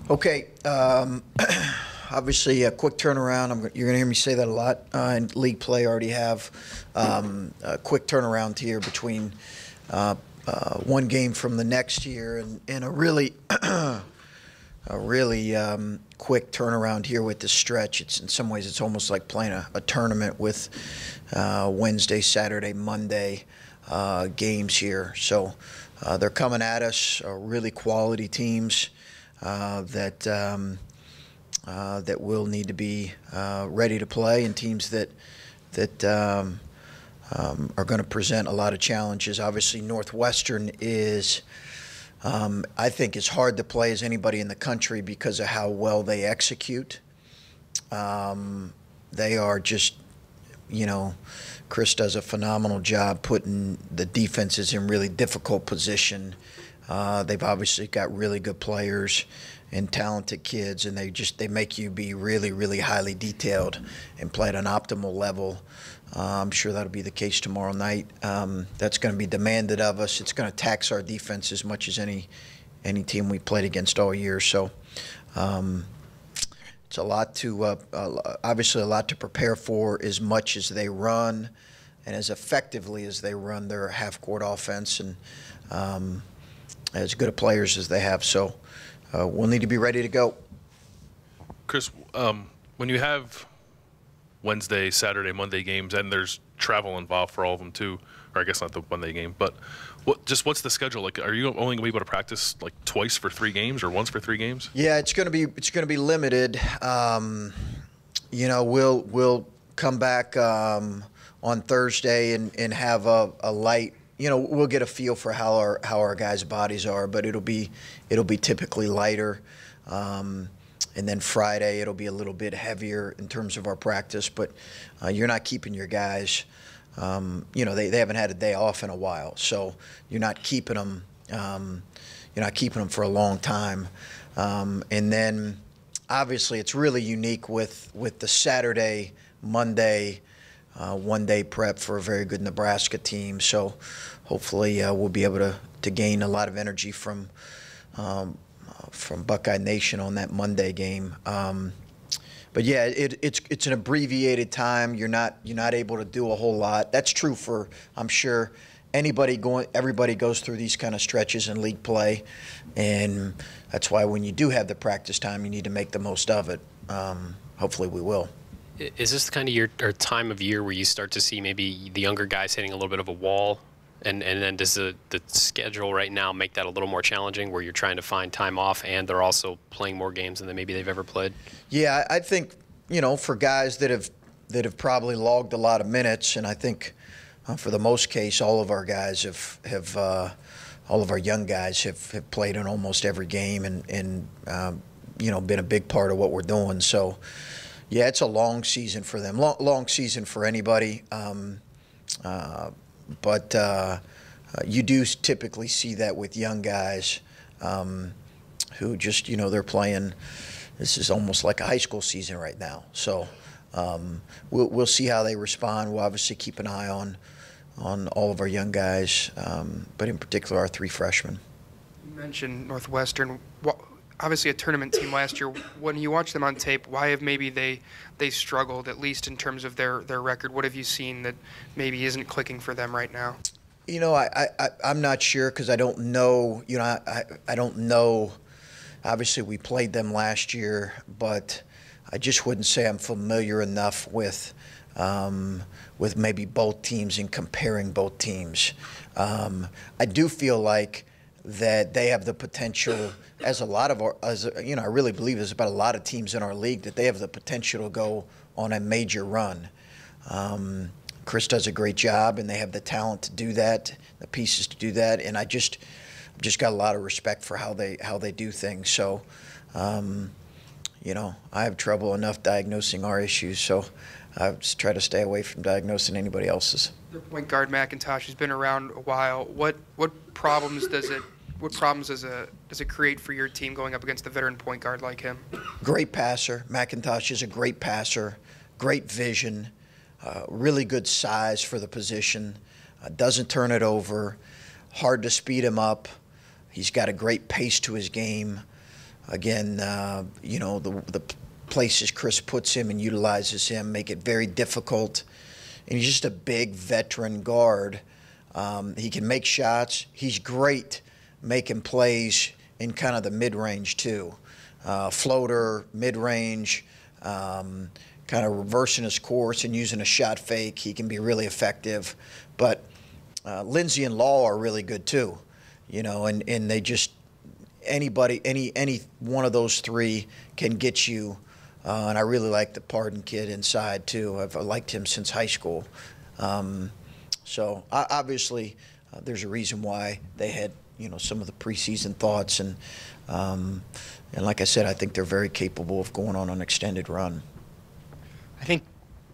Okay, obviously a quick turnaround. You're going to hear me say that a lot in league play. I already have a quick turnaround here between one game from the next year and a really quick turnaround here with the stretch. It's in some ways it's almost like playing a tournament with Wednesday, Saturday, Monday games here. So they're coming at us, really quality teams. That will need to be ready to play, and teams that are going to present a lot of challenges. Obviously, Northwestern is, I think, as hard to play as anybody in the country because of how well they execute. They are just, Chris does a phenomenal job putting the defenses in really difficult position. They've obviously got really good players and talented kids, and they make you be really, really highly detailed and play at an optimal level. I'm sure that'll be the case tomorrow night. That's going to be demanded of us. It's going to tax our defense as much as any team we played against all year. So it's a lot to obviously a lot to prepare for, as much as they run and as effectively as they run their half-court offense, and as good of players as they have. So we'll need to be ready to go. Chris, when you have Wednesday, Saturday, Monday games, and there's travel involved for all of them too, or I guess not the Monday game, but what's the schedule like? Are you only going to be able to practice like twice for 3 games or once for 3 games? Yeah, it's going to be limited. We'll come back on Thursday and have a light. We'll get a feel for how our guys' bodies are, but it'll be typically lighter. And then Friday it'll be a little bit heavier in terms of our practice, but you're not keeping your guys. They haven't had a day off in a while, so you're not keeping them. You're not keeping them for a long time. And then obviously it's really unique with the Saturday, Monday. One-day prep for a very good Nebraska team. So hopefully we'll be able to gain a lot of energy from Buckeye Nation on that Monday game. But yeah, it's an abbreviated time. You're not able to do a whole lot. That's true for, I'm sure, everybody goes through these kind of stretches in league play, and that's why when you do have the practice time, you need to make the most of it. Hopefully we will. Is this the kind of year or time of year where you start to see maybe the younger guys hitting a little bit of a wall? And then does the schedule right now make that a little more challenging, where you're trying to find time off and they're also playing more games than maybe they've ever played? Yeah, I think, for guys that have probably logged a lot of minutes, and I think for the most case, all of our guys have all of our young guys have played in almost every game and been a big part of what we're doing. So, yeah, it's a long season for them, long season for anybody. But you do typically see that with young guys who just, they're playing. This is almost like a high school season right now. So we'll see how they respond. We'll obviously keep an eye on all of our young guys, but in particular our 3 freshmen. You mentioned Northwestern. Obviously a tournament team last year. When you watch them on tape, why have maybe they struggled, at least in terms of their record? What have you seen that maybe isn't clicking for them right now? I'm not sure, because I don't know. I don't know. Obviously we played them last year, but I just wouldn't say I'm familiar enough with maybe both teams and comparing both teams. I do feel like that they have the potential, as a lot of I really believe there's about a lot of teams in our league that they have the potential to go on a major run. Chris does a great job, and they have the talent to do that, the pieces to do that, and I just got a lot of respect for how they do things. So, I have trouble enough diagnosing our issues, so I just try to stay away from diagnosing anybody else's. Their point guard McIntosh has been around a while. What problems does it create for your team going up against a veteran point guard like him? Great passer. McIntosh is a great passer, great vision, really good size for the position, doesn't turn it over, hard to speed him up. He's got a great pace to his game. Again, you know, the places Chris puts him and utilizes him make it very difficult. And he's just a big veteran guard. He can make shots. He's great making plays in kind of the mid-range too. Floater, mid-range, kind of reversing his course and using a shot fake. He can be really effective. But Lindsey and Law are really good too, you know, and they just, anybody, any one of those three can get you. And I really like the Pardon kid inside too. I've liked him since high school. So obviously there's a reason why they had, you know, some of the preseason thoughts, and like I said, I think they're very capable of going on an extended run. I think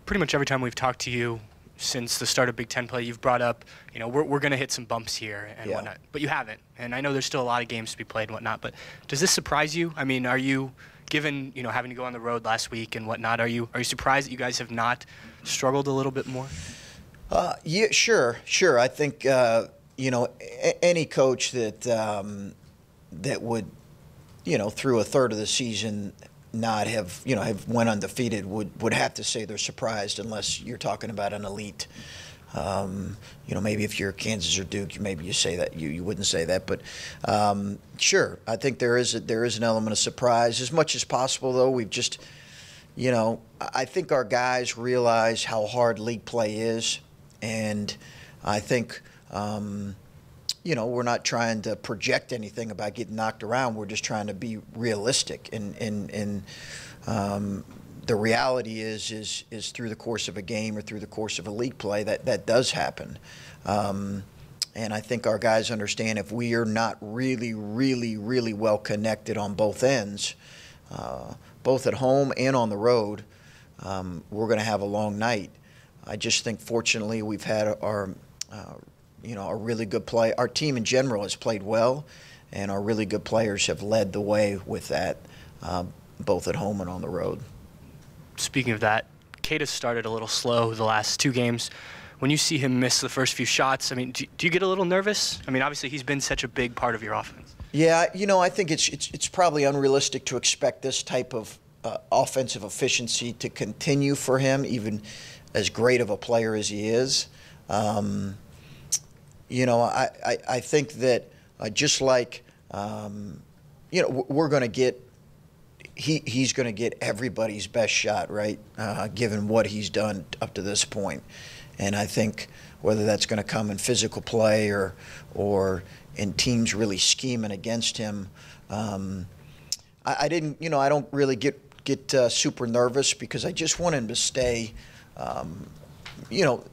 pretty much every time we've talked to you since the start of Big Ten play, you've brought up, you know, we're going to hit some bumps here and whatnot, but you haven't. And I know there's still a lot of games to be played and whatnot, but does this surprise you? I mean, are you, given, you know, having to go on the road last week and whatnot, are you surprised that you guys have not struggled a little bit more? Yeah, sure. I think, you know, any coach that that would, you know, through a third of the season not have, you know, have went undefeated would have to say they're surprised, unless you're talking about an elite. You know, maybe if you're Kansas or Duke, maybe you say that, you wouldn't say that, but sure, I think there is an element of surprise. As much as possible, though, we've just, you know, I think our guys realize how hard league play is, and I think, you know, we're not trying to project anything about getting knocked around. We're just trying to be realistic, and the reality is through the course of a game or through the course of a league play that does happen. And I think our guys understand if we are not really well connected on both ends, both at home and on the road, we're going to have a long night. I just think, fortunately, we've had our, you know, a really good play. Our team in general has played well, and our really good players have led the way with that, both at home and on the road. Speaking of that, Kate has started a little slow the last two games. When you see him miss the first few shots, I mean, do you get a little nervous? I mean, obviously he's been such a big part of your offense. Yeah, you know, I think it's probably unrealistic to expect this type of offensive efficiency to continue for him, even as great of a player as he is. You know, I think that just like, you know, we're going to get, he's going to get everybody's best shot, right, given what he's done up to this point. And I think whether that's going to come in physical play or in teams really scheming against him, I didn't, you know, I don't really get super nervous, because I just want him to stay, you know,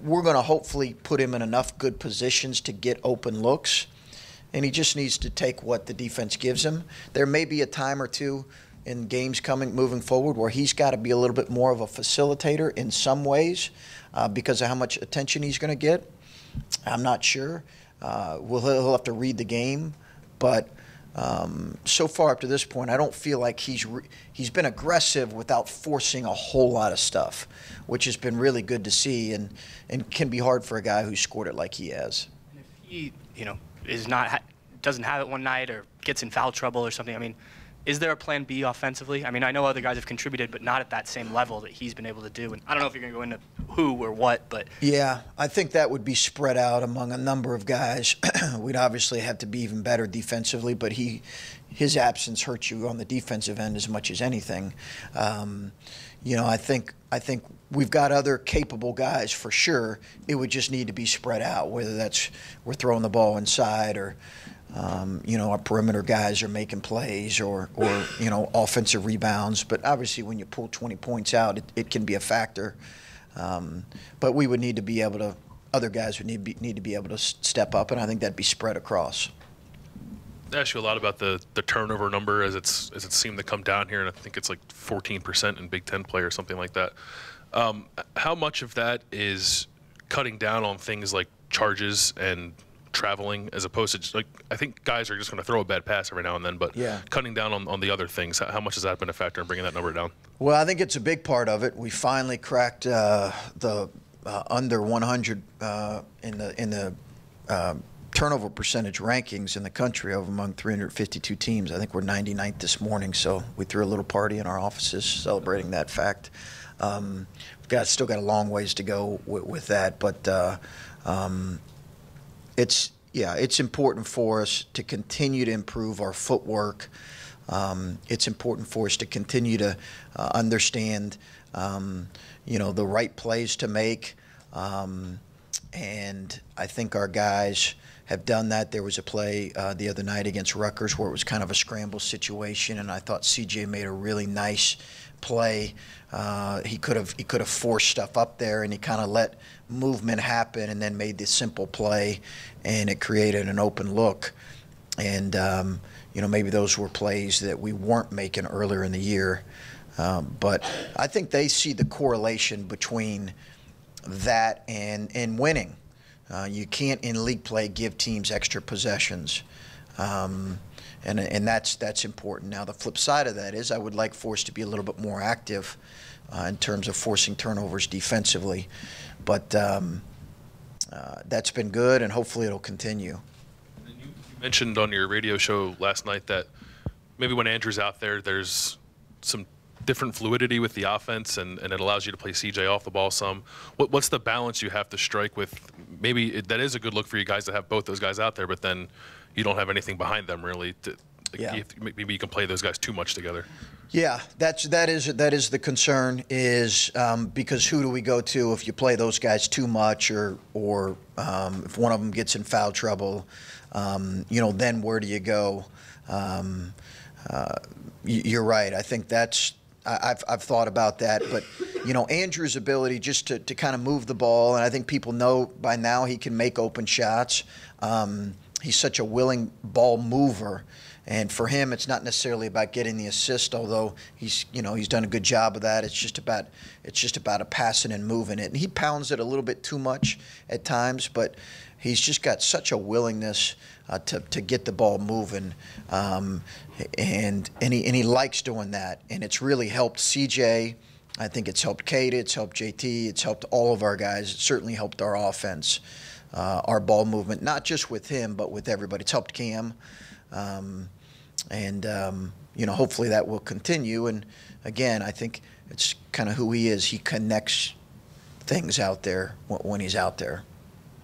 we're going to hopefully put him in enough good positions to get open looks, and he just needs to take what the defense gives him. There may be a time or two in games moving forward where he's got to be a little bit more of a facilitator in some ways, because of how much attention he's going to get. I'm not sure. He'll have to read the game, but so far up to this point, I don't feel like he's been aggressive without forcing a whole lot of stuff, which has been really good to see, and can be hard for a guy who scored it like he has. And if he, you know, doesn't have it one night or gets in foul trouble or something, I mean, is there a plan B offensively? I mean, I know other guys have contributed, but not at that same level that he's been able to do. And I don't know if you're going to go into who or what, but yeah, I think that would be spread out among a number of guys. We'd obviously have to be even better defensively, but his absence hurts you on the defensive end as much as anything. You know, I think we've got other capable guys for sure. It would just need to be spread out, whether that's we're throwing the ball inside, or you know, our perimeter guys are making plays, or you know, offensive rebounds. But obviously, when you pull 20 points out, it can be a factor. But we would need to be able to. Other guys would need to be able to step up, and I think that'd be spread across. I asked you a lot about the turnover number as it seemed to come down here, and I think it's like 14% in Big Ten play or something like that. How much of that is cutting down on things like charges and traveling, as opposed to just, like, I think guys are just going to throw a bad pass every now and then, but yeah, cutting down on the other things, how much has that been a factor in bringing that number down? Well, I think it's a big part of it. We finally cracked the under 100 in the turnover percentage rankings in the country of among 352 teams. I think we're 99th this morning, so we threw a little party in our offices celebrating that fact. We've still got a long ways to go with that, but it's important for us to continue to improve our footwork. It's important for us to continue to understand, the right plays to make. And I think our guys have done that. There was a play the other night against Rutgers where it was kind of a scramble situation, and I thought CJ made a really nice play. He could have forced stuff up there, and he kind of let movement happen and then made this simple play, and it created an open look. And maybe those were plays that we weren't making earlier in the year. But I think they see the correlation between that and winning. You can't in league play give teams extra possessions, and that's important. Now the flip side of that is I would like for us to be a little bit more active in terms of forcing turnovers defensively, but that's been good, and hopefully it'll continue. You mentioned on your radio show last night that maybe when Andrew's out there, there's some different fluidity with the offense, and it allows you to play CJ off the ball some. What's the balance you have to strike with? Maybe that is a good look for you guys to have both those guys out there, but then you don't have anything behind them really. Maybe you can play those guys too much together. Yeah, that is the concern is because who do we go to if you play those guys too much, or if one of them gets in foul trouble, then where do you go? You're right. I think I've thought about that, but Andrew's ability just to kind of move the ball, and I think people know by now he can make open shots. He's such a willing ball mover, and for him, it's not necessarily about getting the assist, although he's done a good job of that. It's just about a passing and moving it, and he pounds it a little bit too much at times, but he's just got such a willingness to get the ball moving, and he likes doing that, and it's really helped CJ. I think it's helped Kate, it's helped JT, it's helped all of our guys. It certainly helped our offense, our ball movement, not just with him, but with everybody. It's helped Cam, hopefully that will continue. And again, I think it's kind of who he is. He connects things out there when he's out there.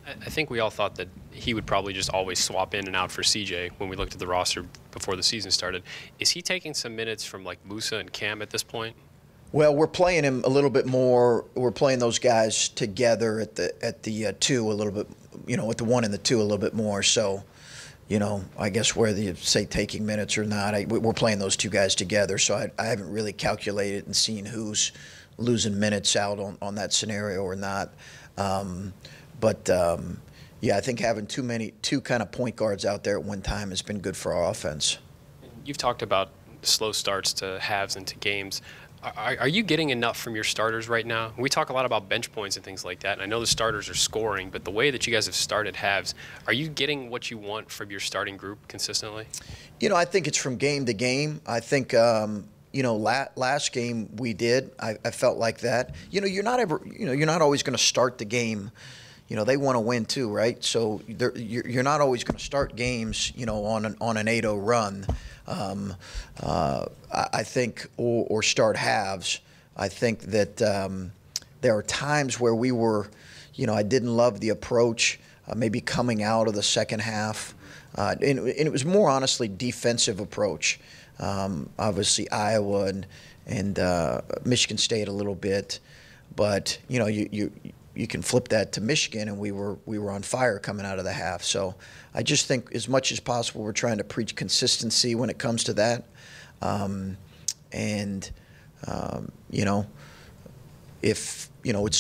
I think we all thought that he would probably just always swap in and out for CJ when we looked at the roster before the season started. Is he taking some minutes from like Musa and Cam at this point? Well, we're playing him a little bit more. We're playing those guys together at the two a little bit, with the one and the two a little bit more. So, I guess whether you say taking minutes or not, we're playing those two guys together. So I haven't really calculated and seen who's losing minutes out on that scenario or not. I think having two kind of point guards out there at one time has been good for our offense. You've talked about slow starts to halves into games. Are you getting enough from your starters right now? We talk a lot about bench points and things like that, and I know the starters are scoring, but the way that you guys have started halves, are you getting what you want from your starting group consistently? I think it's from game to game. I think last game we did. I felt like that. You're not always going to start the game. They want to win too, right? So you're not always going to start games, on an 8-0 run. I think, or start halves. I think that there are times where we were, I didn't love the approach, maybe coming out of the second half. And it was more honestly defensive approach. Obviously Iowa and Michigan State a little bit, but you can flip that to Michigan, and we were on fire coming out of the half. So I just think as much as possible we're trying to preach consistency when it comes to that. If it's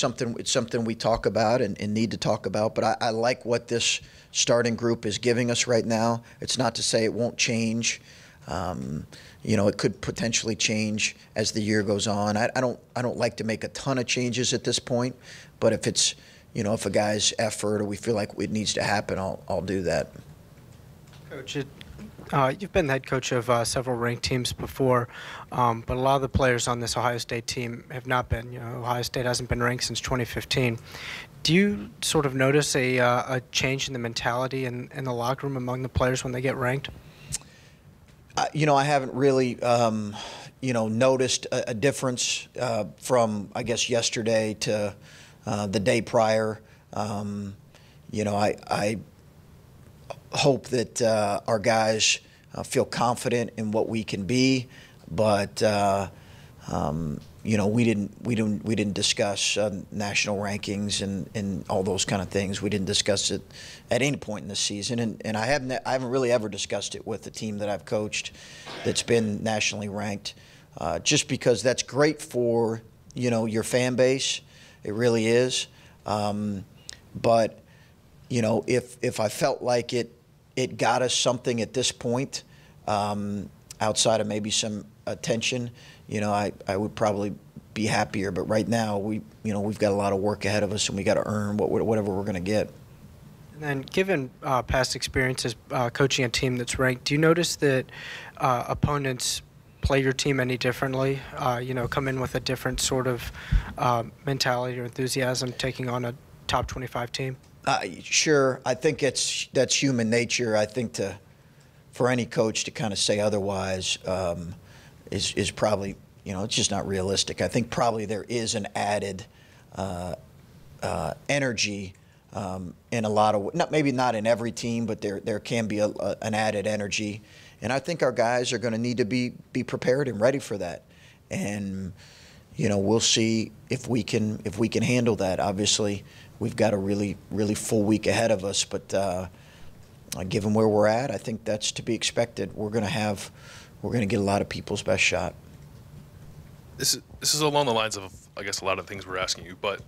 something we talk about and need to talk about. But I like what this starting group is giving us right now. It's not to say it won't change. It could potentially change as the year goes on. I don't like to make a ton of changes at this point, but if it's if a guy's effort or we feel like it needs to happen, I'll do that. Coach, You've been the head coach of several ranked teams before, but a lot of the players on this Ohio State team have not been. Ohio State hasn't been ranked since 2015. Do you sort of notice a change in the mentality in the locker room among the players when they get ranked? I haven't really, noticed a difference from, I guess, yesterday to the day prior. I hope that our guys feel confident in what we can be, but we didn't discuss national rankings and all those kind of things. We didn't discuss it at any point in the season, and I haven't really ever discussed it with the team that I've coached that's been nationally ranked, just because that's great for your fan base. It really is, but if I felt like it got us something at this point, outside of maybe some attention, I would probably be happier. But right now, we've got a lot of work ahead of us, and we got to earn whatever we're going to get. And then, given past experiences coaching a team that's ranked, do you notice that opponents play your team any differently? Come in with a different sort of mentality or enthusiasm, taking on a top 25 team? Sure. I think that's human nature. I think for any coach to kind of say otherwise is probably, it's just not realistic. I think probably there is an added energy in a lot of, maybe not in every team, but there can be an added energy. And I think our guys are going to need to be prepared and ready for that. And, we'll see if we can handle that. Obviously, we've got a really, really full week ahead of us, but given where we're at, I think that's to be expected. We're going to get a lot of people's best shot. This is along the lines of, I guess, a lot of things we're asking you, but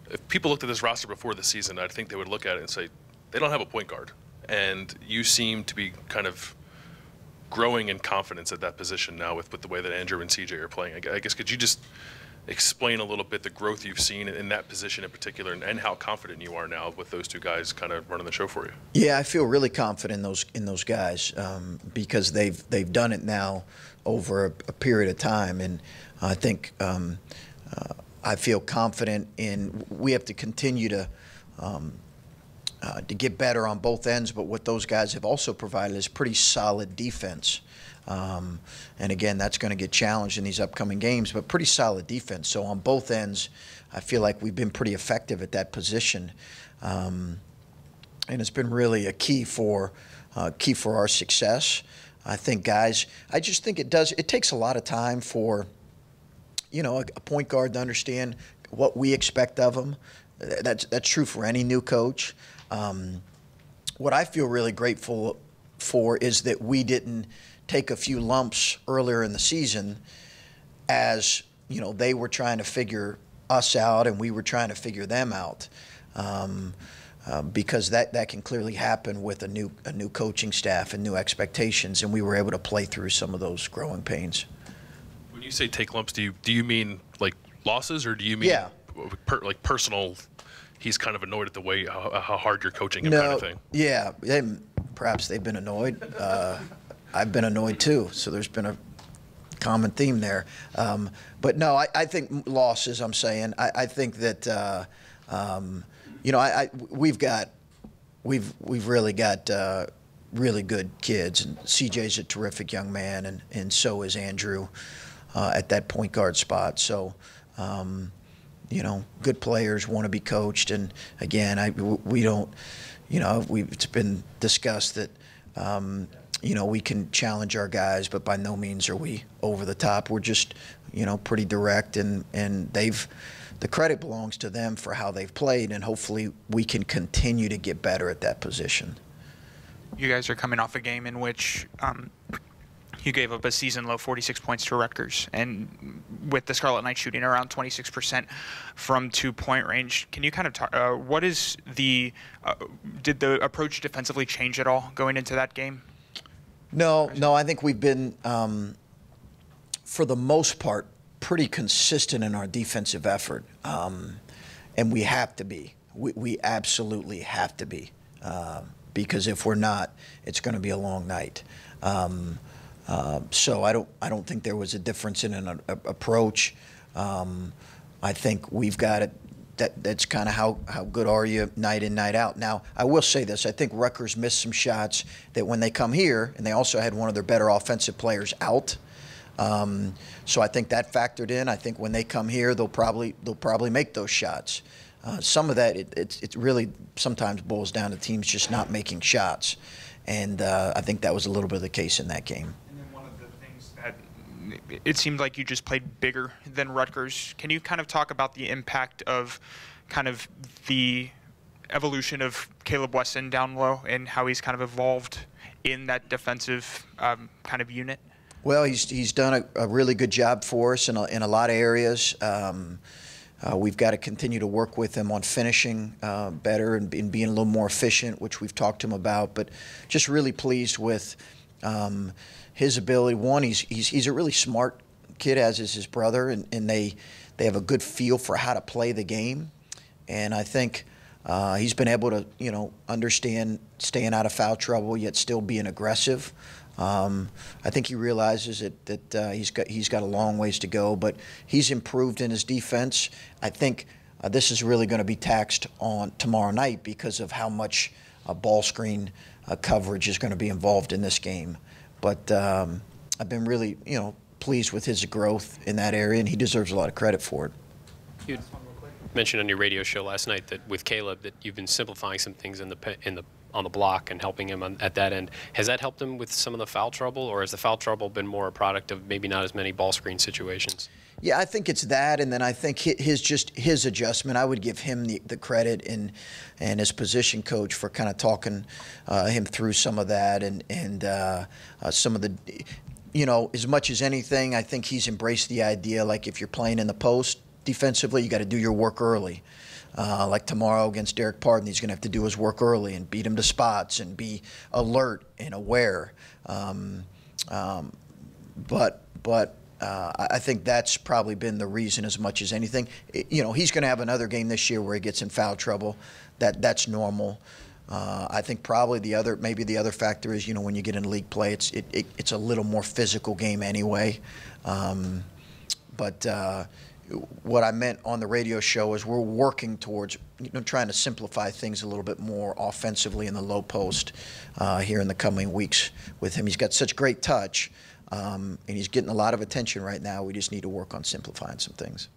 if people looked at this roster before the season, I think they would look at it and say, they don't have a point guard. And you seem to be kind of growing in confidence at that position now with the way that Andrew and CJ are playing. I guess, could you just explain a little bit the growth you've seen in that position in particular, and how confident you are now with those two guys kind of running the show for you? Yeah, I feel really confident in those guys because they've done it now over a period of time, and I think I feel confident in. We have to continue to get better on both ends, but what those guys have also provided is pretty solid defense. And again, that's going to get challenged in these upcoming games, but pretty solid defense. So on both ends, I feel like we've been pretty effective at that position. And it's been really a key for our success. I think, guys, I just think it takes a lot of time for, a point guard to understand what we expect of them. That's true for any new coach. What I feel really grateful for is that we didn't take a few lumps earlier in the season as, they were trying to figure us out and we were trying to figure them out. Because that can clearly happen with a new coaching staff and new expectations, and we were able to play through some of those growing pains. When you say take lumps, do you mean like losses, or do you mean like personal? He's kind of annoyed at the way how hard you're coaching him, kind of thing. Yeah, perhaps they've been annoyed. I've been annoyed too, so there's been a common theme there. But no, I think losses. I'm saying I think that we've really got really good kids, and CJ's a terrific young man, and so is Andrew at that point guard spot. So. Good players want to be coached, and again, we don't. It's been discussed that. We can challenge our guys, but by no means are we over the top. We're just, pretty direct, and the credit belongs to them for how they've played, and hopefully we can continue to get better at that position. You guys are coming off a game in which you gave up a season-low 46 points to Rutgers, and with the Scarlet Knights shooting around 26% from two-point range. Can you kind of talk, what is did the approach defensively change at all going into that game? No, I think we've been, for the most part, pretty consistent in our defensive effort, and we have to be. We absolutely have to be, because if we're not, it's going to be a long night. So I don't think there was a difference in an approach. I think we've got it. That's kind of how good are you night in, night out. Now, I will say this. I think Rutgers missed some shots that when they come here, and they also had one of their better offensive players out. So I think that factored in. I think when they come here, they'll probably make those shots. Some of that, it really sometimes boils down to teams just not making shots. And I think that was a little bit of the case in that game. And then one of the things that it seemed like you just played bigger than Rutgers. Can you kind of talk about the impact of kind of the evolution of Caleb Wesson down low and how he's kind of evolved in that defensive kind of unit? Well, he's done a really good job for us in a lot of areas. We've got to continue to work with him on finishing better and being a little more efficient, which we've talked to him about. But just really pleased with his ability. One, he's a really smart kid, as is his brother, and they have a good feel for how to play the game. And I think he's been able to, understand staying out of foul trouble yet still being aggressive. I think he realizes that he's got a long ways to go, but he's improved in his defense. I think this is really going to be taxed on tomorrow night because of how much ball screen coverage is going to be involved in this game. But I've been really, pleased with his growth in that area, and he deserves a lot of credit for it. You mentioned on your radio show last night that with Caleb that you've been simplifying some things on the block and helping him at that end. Has that helped him with some of the foul trouble, or has the foul trouble been more a product of maybe not as many ball screen situations? Yeah, I think it's that, and then I think his adjustment. I would give him the credit and his position coach for kind of talking him through some of that and some of the. As much as anything, I think he's embraced the idea, like if you're playing in the post defensively, you got to do your work early. Like tomorrow against Derek Pardon, he's going to have to do his work early and beat him to spots and be alert and aware. But I think that's probably been the reason as much as anything. He's going to have another game this year where he gets in foul trouble. That's normal. I think probably the other factor is, when you get in league play, it's a little more physical game anyway. But what I meant on the radio show is we're working towards trying to simplify things a little bit more offensively in the low post here in the coming weeks with him. He's got such great touch, and he's getting a lot of attention right now. We just need to work on simplifying some things.